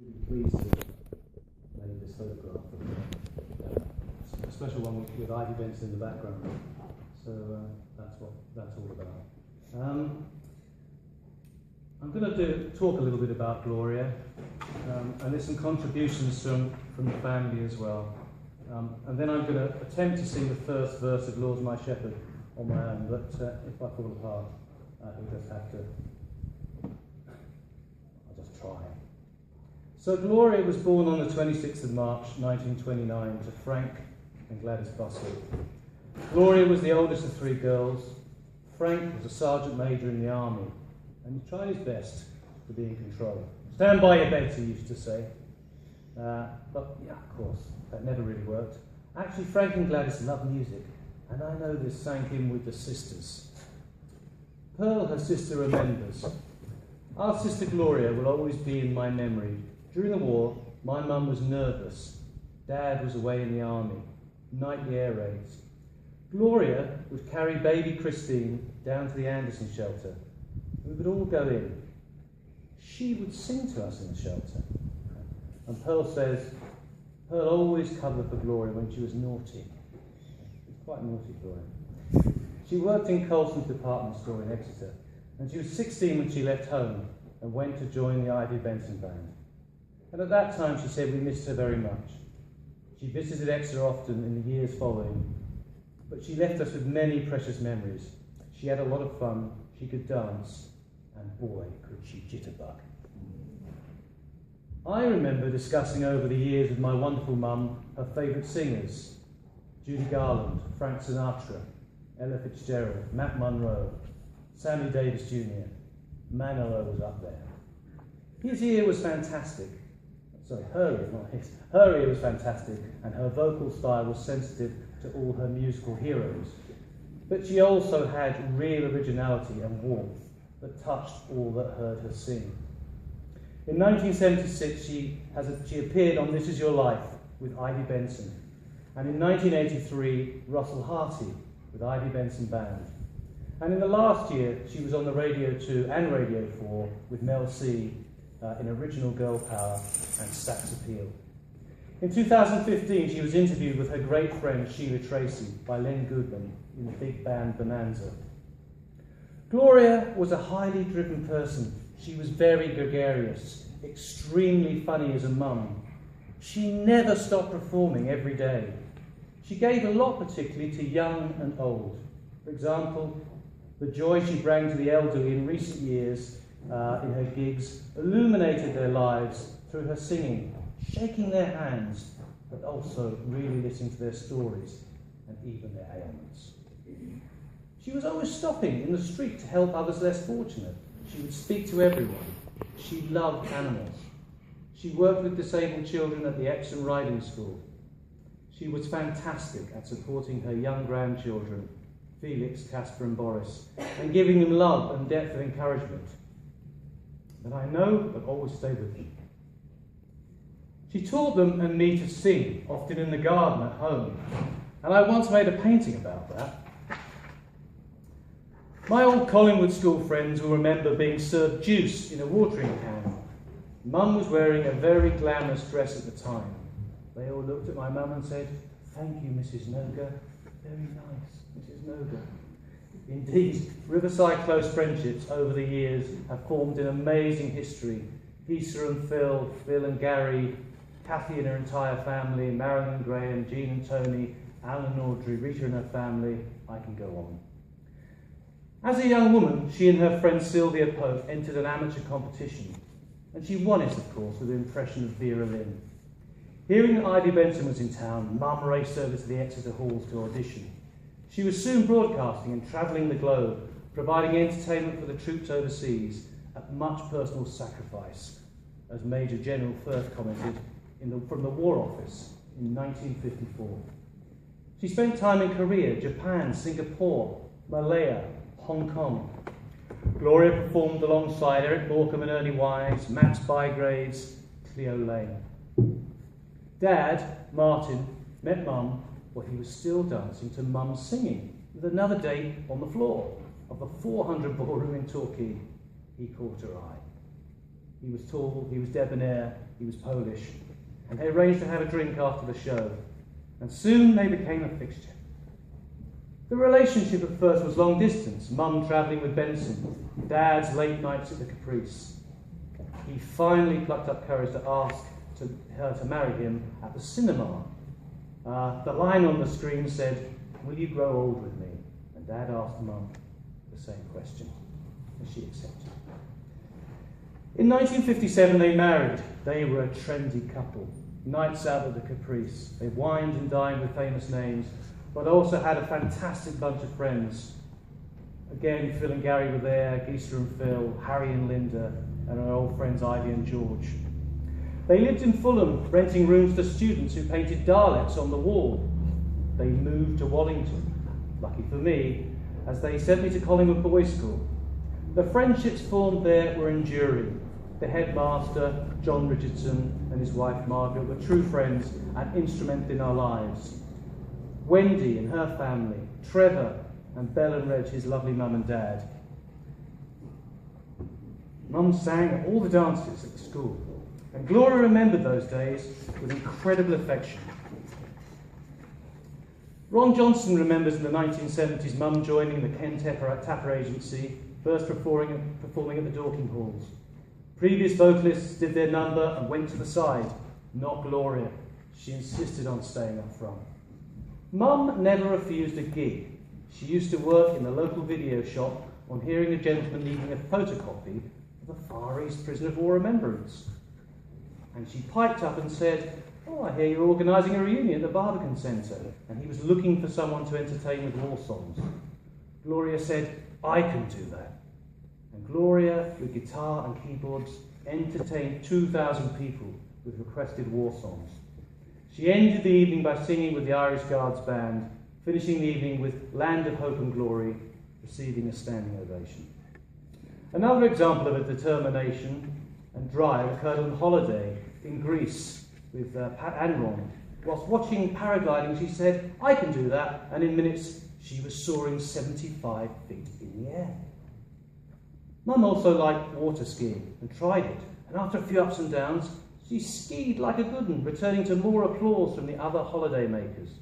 Really pleased to make this photograph of a special one with Ivy Benson in the background. So that's what that's all about. I'm going to talk a little bit about Gloria, and there's some contributions from the family as well. And then I'm going to attempt to sing the first verse of Lord My Shepherd on my own, but if I fall apart, I'll just have to, I'll just try. So Gloria was born on the 26th of March 1929 to Frank and Gladys Bussell. Gloria was the oldest of three girls. Frank was a sergeant major in the army, and he tried his best to be in control. Stand by your beds, he used to say. But yeah, of course, that never really worked. Actually, Frank and Gladys loved music, and I know this sank in with the sisters. Pearl, her sister, remembers. Our sister Gloria will always be in my memory. During the war, my mum was nervous. Dad was away in the army. Nightly air raids. Gloria would carry baby Christine down to the Anderson shelter. We would all go in. She would sing to us in the shelter. And Pearl says, Pearl always covered for Gloria when she was naughty. She was quite naughty, Gloria. She worked in Colson's department store in Exeter, and she was 16 when she left home and went to join the Ivy Benson band. And at that time she said we missed her very much. She visited Exeter often in the years following, but she left us with many precious memories. She had a lot of fun, she could dance, and boy, could she jitterbug. I remember discussing over the years with my wonderful mum her favourite singers: Judy Garland, Frank Sinatra, Ella Fitzgerald, Matt Monro, Sammy Davis Jr. Manilow was up there. His ear was fantastic. Sorry, her ear, not his. Her ear was fantastic, and her vocal style was sensitive to all her musical heroes. But she also had real originality and warmth that touched all that heard her sing. In 1976, she appeared on This Is Your Life with Ivy Benson, and in 1983, Russell Harty with Ivy Benson Band. And in the last year, she was on the Radio 2 and Radio 4 with Mel C in Original Girl Power and Sax Appeal. In 2015, she was interviewed with her great friend Sheila Tracy by Len Goodman in the big band Bonanza. Gloria was a highly driven person. She was very gregarious, extremely funny as a mum. She never stopped performing every day. She gave a lot, particularly to young and old. For example, the joy she brought to the elderly in recent years in her gigs illuminated their lives through her singing, shaking their hands, but also really listening to their stories and even their ailments. She was always stopping in the street to help others less fortunate. She would speak to everyone. She loved animals. She worked with disabled children at the Epsom Riding School. She was fantastic at supporting her young grandchildren, Felix, Casper and Boris, and giving them love and depth of encouragement. But I know that always stayed with them. She taught them and me to sing, often in the garden at home, and I once made a painting about that. My old Collingwood school friends will remember being served juice in a watering can. Mum was wearing a very glamorous dress at the time. They all looked at my mum and said, "Thank you, Mrs. Noga. Very nice, Mrs. Noga." Indeed, Riverside close friendships over the years have formed an amazing history. Lisa and Phil, Phil and Gary, Kathy and her entire family, Marilyn and Graham, Jean and Tony, Alan and Audrey, Rita and her family, I can go on. As a young woman, she and her friend Sylvia Pope entered an amateur competition, and she won it, of course, with an impression of Vera Lynn. Hearing that Ivy Benson was in town, Mum raced over to the Exeter halls to audition. She was soon broadcasting and travelling the globe, providing entertainment for the troops overseas at much personal sacrifice, as Major General Firth commented from the War Office in 1954. She spent time in Korea, Japan, Singapore, Malaya, Hong Kong. Gloria performed alongside Eric Morecambe and Ernie Wise, Max Bygraves, Cleo Lane. Dad, Martin, met Mum while he was still dancing to Mum's singing with another date on the floor of the 400 ballroom in Torquay. He caught her eye. He was tall, he was debonair, he was Polish, and they arranged to have a drink after the show, and soon they became a fixture. The relationship at first was long distance, Mum travelling with Benson, Dad's late nights at the Caprice. He finally plucked up courage to ask her to marry him at the cinema. The line on the screen said, "Will you grow old with me?" And Dad asked Mum the same question, and she accepted. In 1957 they married. They were a trendy couple. Nights out at the Caprice. They wined and dined with famous names, but also had a fantastic bunch of friends. Again, Phil and Gary were there, Geesa and Phil, Harry and Linda, and our old friends Ivy and George. They lived in Fulham, renting rooms to students who painted Daleks on the wall. They moved to Wallington, lucky for me, as they sent me to Collingwood Boys' School. The friendships formed there were enduring. The headmaster, John Richardson, and his wife Margaret were true friends and instrumental in our lives. Wendy and her family, Trevor and Belle and Reg, his lovely mum and dad. Mum sang at all the dances at the school, and Gloria remembered those days with incredible affection. Ron Johnson remembers in the 1970s Mum joining the Ken Tapper Agency, first performing at the Dorking Halls. Previous vocalists did their number and went to the side, not Gloria. She insisted on staying up front. Mum never refused a gig. She used to work in the local video shop on hearing a gentleman needing a photocopy of the Far East Prisoner of War Remembrance. And she piped up and said, "Oh, I hear you're organising a reunion at the Barbican Centre," and he was looking for someone to entertain with war songs. Gloria said, "I can do that." And Gloria, with guitar and keyboards, entertained 2,000 people with requested war songs. She ended the evening by singing with the Irish Guards Band, finishing the evening with Land of Hope and Glory, receiving a standing ovation. Another example of a determination and drive occurred on holiday in Greece with Pat Anron. Whilst watching paragliding, she said, "I can do that," and in minutes she was soaring 75 feet in the air. Mum also liked water skiing and tried it, and after a few ups and downs, she skied like a good one, returning to more applause from the other holiday makers.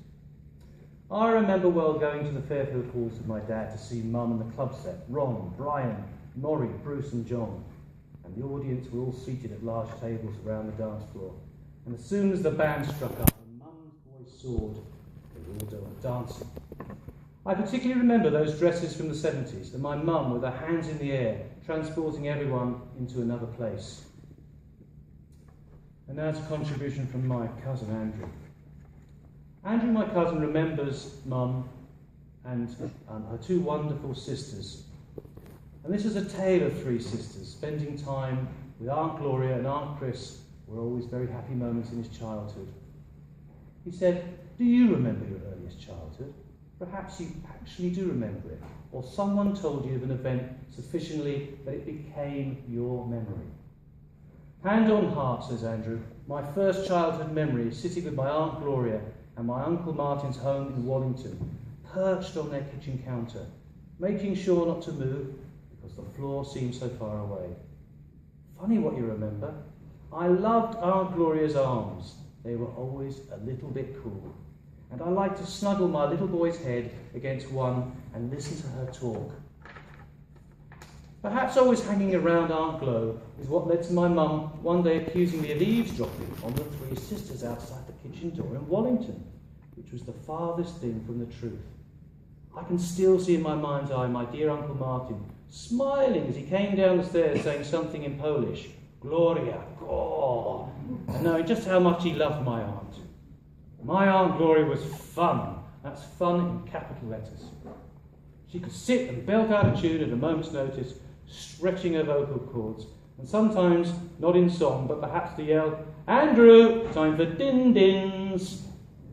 I remember well going to the Fairfield Halls with my dad to see Mum and the club set, Ron, Brian, Maury, Bruce and John, and the audience were all seated at large tables around the dance floor. And as soon as the band struck up and Mum's voice soared, they all went dancing. I particularly remember those dresses from the 70s and my mum with her hands in the air, transporting everyone into another place. And now to a contribution from my cousin Andrew. Andrew, my cousin, remembers Mum and her two wonderful sisters. And this is a tale of three sisters, spending time with Aunt Gloria and Aunt Chris were always very happy moments in his childhood. He said, "Do you remember your earliest childhood? Perhaps you actually do remember it, or someone told you of an event sufficiently that it became your memory." Hand on heart, says Andrew, my first childhood memory is sitting with my Aunt Gloria and my Uncle Martin's home in Wallington, perched on their kitchen counter, making sure not to move because the floor seemed so far away. Funny what you remember. I loved Aunt Gloria's arms. They were always a little bit cool. And I liked to snuggle my little boy's head against one and listen to her talk. Perhaps always hanging around Aunt Glo is what led to my mum one day accusing me of eavesdropping on the three sisters outside the kitchen door in Wallington, which was the farthest thing from the truth. I can still see in my mind's eye my dear Uncle Martin smiling as he came down the stairs saying something in Polish, "Gloria, God," and knowing just how much he loved my aunt. My Aunt Gloria was fun. That's fun in capital letters. She could sit and belt out a tune at a moment's notice, stretching her vocal cords, and sometimes not in song, but perhaps to yell, "Andrew, time for din-dins."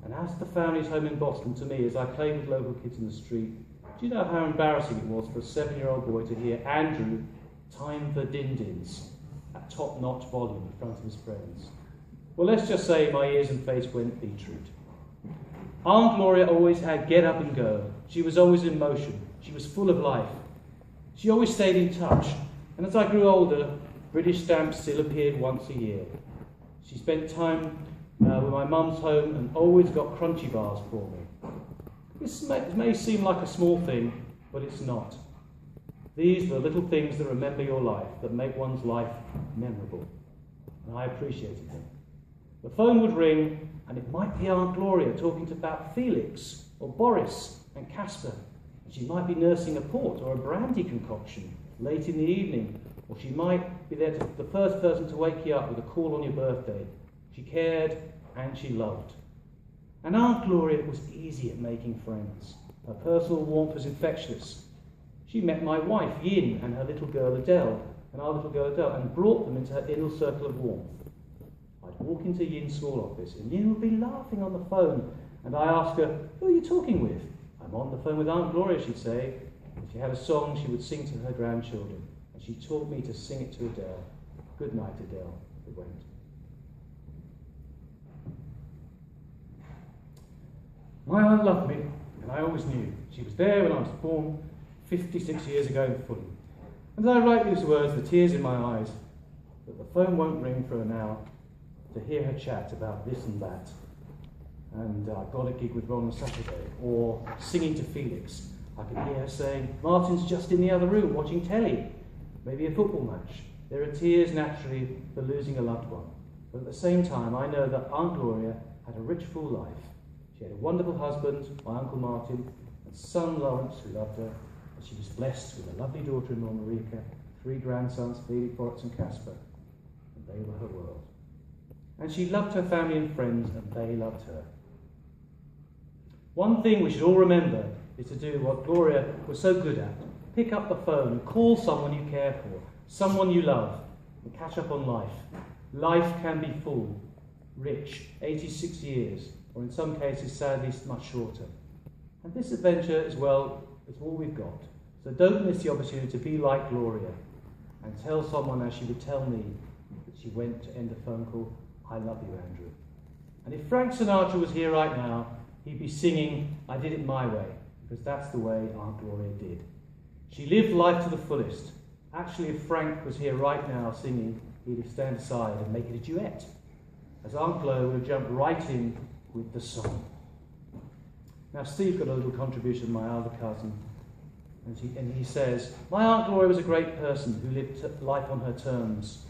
And as the family's home in Boston to me, as I played with local kids in the street, do you know how embarrassing it was for a 7-year-old boy to hear Andrew, "time for din-dins," at top-notch volume in front of his friends? Well, let's just say my ears and face went beetroot. Aunt Gloria always had get up and go. She was always in motion. She was full of life. She always stayed in touch. And as I grew older, British stamps still appeared once a year. She spent time with my mum's home and always got crunchy bars for me. This may seem like a small thing, but it's not. These are the little things that remember your life, that make one's life memorable. And I appreciated them. The phone would ring, and it might be Aunt Gloria talking about Felix, or Boris and Casper. And she might be nursing a port or a brandy concoction late in the evening, or she might be there the first person to wake you up with a call on your birthday. She cared and she loved. And Aunt Gloria was easy at making friends. Her personal warmth was infectious. She met my wife, Yin, and her little girl, Adele, and our little girl, Adele, and brought them into her inner circle of warmth. I'd walk into Yin's school office, and Yin would be laughing on the phone, and I ask her, "Who are you talking with?" "I'm on the phone with Aunt Gloria," she'd say. If she had a song, she would sing to her grandchildren, and she taught me to sing it to Adele. "Good night, Adele," it went. My aunt loved me, and I always knew. She was there when I was born 56 years ago in Fulham. And as I write these words, the tears in my eyes, but the phone won't ring for an hour to hear her chat about this and that. And I got a gig with Ron on Saturday, or singing to Felix. I could hear her saying, "Martin's just in the other room watching telly," maybe a football match. There are tears naturally for losing a loved one. But at the same time, I know that Aunt Gloria had a rich, full life. She had a wonderful husband, my Uncle Martin, and son Laurence, who loved her. And she was blessed with a lovely daughter-in-law, Marika, 3 grandsons, Felix, Boris and Casper. And they were her world. And she loved her family and friends, and they loved her. One thing we should all remember is to do what Gloria was so good at. Pick up the phone and call someone you care for, someone you love, and catch up on life. Life can be full, rich, 86 years, or in some cases, sadly, much shorter. And this adventure, as well, is all we've got. So don't miss the opportunity to be like Gloria and tell someone, as she would tell me, that she went to end a phone call, "I love you, Andrew." And if Frank Sinatra was here right now, he'd be singing, "I did it my way," because that's the way Aunt Gloria did. She lived life to the fullest. Actually, if Frank was here right now singing, he'd stand aside and make it a duet, as Aunt Glo would have jumped right in with the song. Now, Steve got a little contribution, my elder cousin, and he says, "My Aunt Gloria was a great person who lived life on her terms.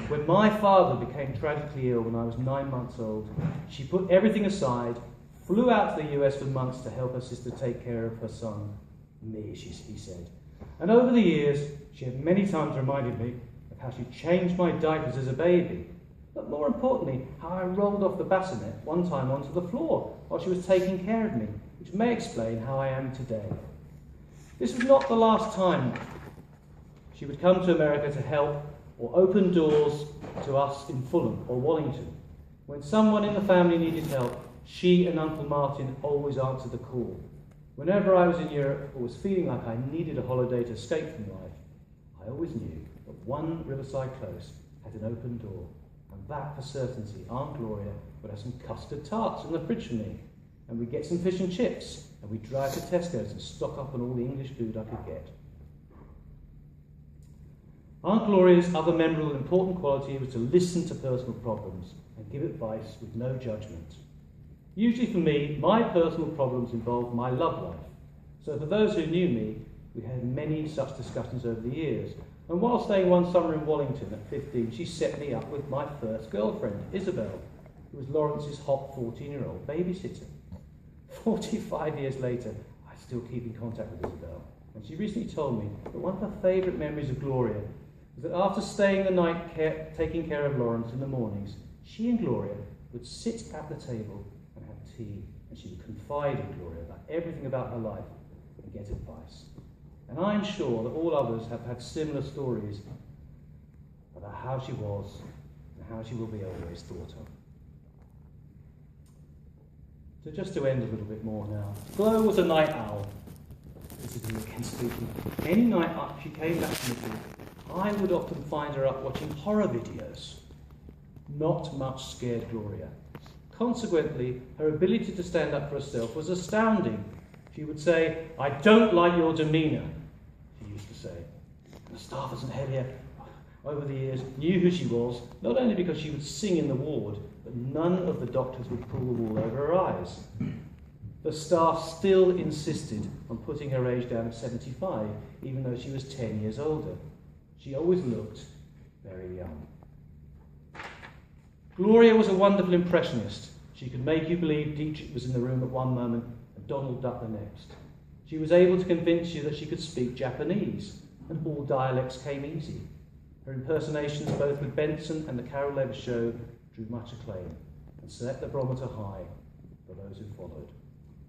When my father became tragically ill when I was 9 months old, she put everything aside, flew out to the US for months to help her sister take care of her son, me," he said. "And over the years, she had many times reminded me of how she changed my diapers as a baby, but more importantly, how I rolled off the bassinet one time onto the floor while she was taking care of me, which may explain how I am today." This was not the last time she would come to America to help or open doors to us in Fulham or Wallington. When someone in the family needed help, she and Uncle Martin always answered the call. Whenever I was in Europe or was feeling like I needed a holiday to escape from life, I always knew that one Riverside Close had an open door, and that for certainty Aunt Gloria would have some custard tarts in the fridge for me, and we'd get some fish and chips, and we'd drive to Tesco's and stock up on all the English food I could get. Aunt Gloria's other memorable and important quality was to listen to personal problems and give advice with no judgment. Usually for me, my personal problems involved my love life. So for those who knew me, we had many such discussions over the years. And while staying one summer in Wallington at 15, she set me up with my first girlfriend, Isabel, who was Laurence's hot 14-year-old babysitter. 45 years later, I still keep in contact with Isabel. And she recently told me that one of her favourite memories of Gloria was that after staying the night taking care of Laurence in the mornings, she and Gloria would sit at the table and have tea, and she would confide in Gloria about everything about her life and get advice. And I'm sure that all others have had similar stories about how she was and how she will be always thought of. So just to end a little bit more now, Glo was a night owl. This is me again speaking. Any night up she came back from the group, I would often find her up watching horror videos. Not much scared Gloria. Consequently, her ability to stand up for herself was astounding. She would say, "I don't like your demeanour," she used to say. "And the staff isn't here. over the years knew who she was, not only because she would sing in the ward, but none of the doctors would pull the wool over her eyes. The staff still insisted on putting her age down at 75, even though she was 10 years older. She always looked very young. Gloria was a wonderful impressionist. She could make you believe Dietrich was in the room at one moment and Donald Duck the next. She was able to convince you that she could speak Japanese, and all dialects came easy. Her impersonations, both with Benson and the Carol Levis show, drew much acclaim and set the barometer high for those who followed.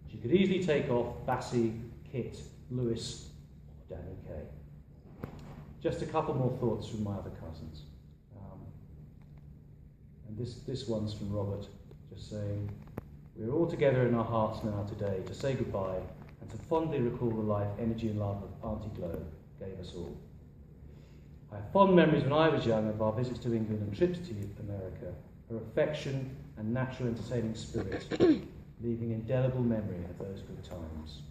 She could easily take off Bassie, Kit, Lewis, or Danny Kaye. Just a couple more thoughts from my other cousins. And this one's from Robert, just saying, "We're all together in our hearts now today to say goodbye and to fondly recall the life, energy and love of Auntie Glo gave us all. I have fond memories when I was young of our visits to England and trips to America, her affection and natural entertaining spirit, leaving indelible memory of those good times."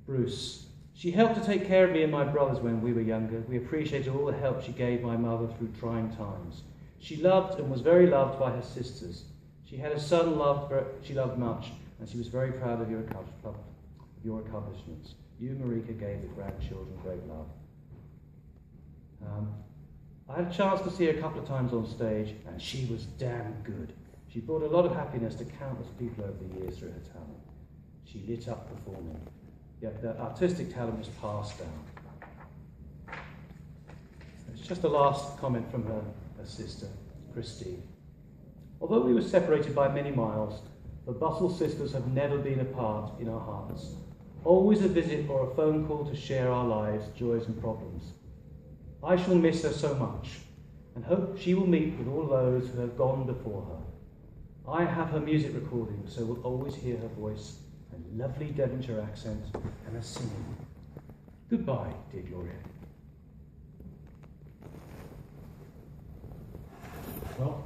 Bruce: "She helped to take care of me and my brothers when we were younger. We appreciated all the help she gave my mother through trying times. She loved and was very loved by her sisters. She had a son she loved much, and she was very proud of your accomplishments. You, Marika, gave the grandchildren great love." I had a chance to see her a couple of times on stage, and she was damn good. She brought a lot of happiness to countless people over the years through her talent. She lit up performing, yet the artistic talent was passed down. It's just a last comment from her sister, Christine. "Although we were separated by many miles, the Bustle sisters have never been apart in our hearts. Always a visit or a phone call to share our lives, joys and problems. I shall miss her so much, and hope she will meet with all those who have gone before her. I have her music recording, so will always hear her voice and lovely Devonshire accent and her singing. Goodbye, dear Gloria." Well,